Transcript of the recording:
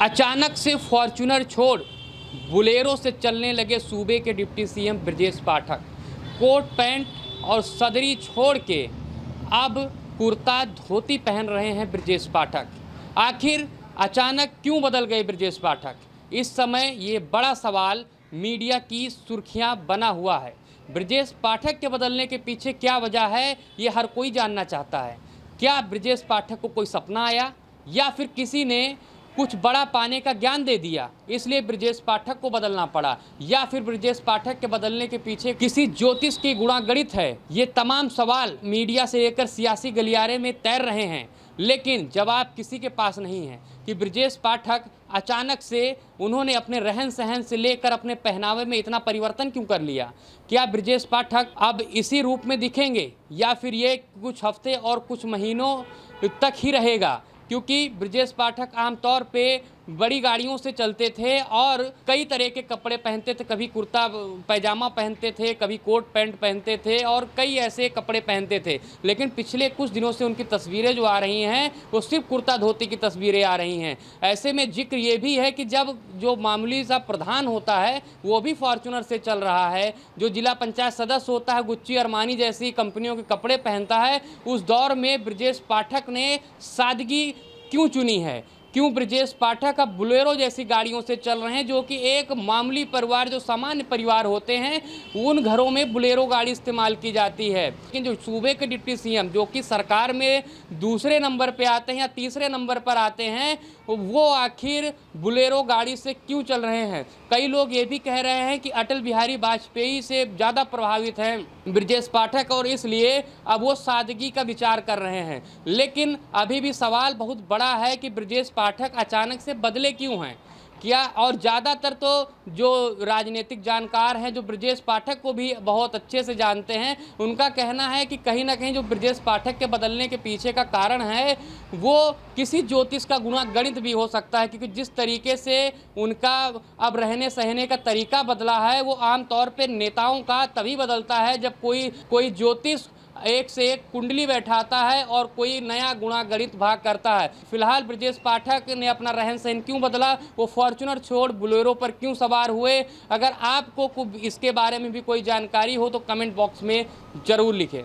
अचानक से फॉर्च्यूनर छोड़ बुलेरो से चलने लगे सूबे के deputy CM Brajesh Pathak. Coat pant और सदरी छोड़ के अब कुर्ता धोती पहन रहे हैं ब्रजेश पाठक। आखिर अचानक क्यों बदल गए ब्रजेश पाठक? इस समय ये बड़ा सवाल मीडिया की सुर्खियां बना हुआ है। ब्रजेश पाठक के बदलने के पीछे क्या वजह है, ये हर कोई जानना चाहता है। क्या ब्रजेश पाठक को कोई सपना आया या फिर किसी ने कुछ बड़ा पाने का ज्ञान दे दिया इसलिए ब्रजेश पाठक को बदलना पड़ा, या फिर ब्रजेश पाठक के बदलने के पीछे किसी ज्योतिष की गुणागणित है? ये तमाम सवाल मीडिया से लेकर सियासी गलियारे में तैर रहे हैं, लेकिन जवाब किसी के पास नहीं है कि ब्रजेश पाठक अचानक से उन्होंने अपने रहन सहन से लेकर अपने पहनावे में इतना परिवर्तन क्यों कर लिया। क्या ब्रजेश पाठक अब इसी रूप में दिखेंगे या फिर ये कुछ हफ्ते और कुछ महीनों तक ही रहेगा? क्योंकि ब्रजेश पाठक आमतौर पे बड़ी गाड़ियों से चलते थे और कई तरह के कपड़े पहनते थे। कभी कुर्ता पैजामा पहनते थे, कभी कोट पैंट पहनते थे और कई ऐसे कपड़े पहनते थे। लेकिन पिछले कुछ दिनों से उनकी तस्वीरें जो आ रही हैं वो सिर्फ कुर्ता धोती की तस्वीरें आ रही हैं। ऐसे में जिक्र ये भी है कि जब जो मामूली सा प्रधान होता है वो भी फॉर्च्यूनर से चल रहा है, जो जिला पंचायत सदस्य होता है गुच्ची अरमानी जैसी कंपनियों के कपड़े पहनता है, उस दौर में ब्रजेश पाठक ने सादगी क्यों चुनी है? क्यों ब्रजेश पाठक अब बुलेरो जैसी गाड़ियों से चल रहे हैं, जो कि एक मामूली परिवार, जो सामान्य परिवार होते हैं, उन घरों में बुलेरो गाड़ी इस्तेमाल की जाती है। लेकिन जो सूबे के डिप्टी सीएम जो कि सरकार में दूसरे नंबर पे आते हैं या तीसरे नंबर पर आते हैं, वो आखिर बुलेरो गाड़ी से क्यों चल रहे हैं? कई लोग ये भी कह रहे हैं कि अटल बिहारी वाजपेयी से ज़्यादा प्रभावित हैं ब्रजेश पाठक और इसलिए अब वो सादगी का विचार कर रहे हैं। लेकिन अभी भी सवाल बहुत बड़ा है कि ब्रजेश पाठक अचानक से बदले क्यों हैं? क्या और ज़्यादातर तो जो राजनीतिक जानकार हैं जो ब्रजेश पाठक को भी बहुत अच्छे से जानते हैं, उनका कहना है कि कहीं ना कहीं जो ब्रजेश पाठक के बदलने के पीछे का कारण है वो किसी ज्योतिष का गुणागणित भी हो सकता है। क्योंकि जिस तरीके से उनका अब रहने सहने का तरीका बदला है वो आमतौर पर नेताओं का तभी बदलता है जब कोई ज्योतिष एक से एक कुंडली बैठाता है और कोई नया गुणागणित भाग करता है। फिलहाल ब्रजेश पाठक ने अपना रहन सहन क्यों बदला, वो फॉर्च्यूनर छोड़ बुलेरो पर क्यों सवार हुए? अगर आपको इसके बारे में भी कोई जानकारी हो तो कमेंट बॉक्स में ज़रूर लिखें।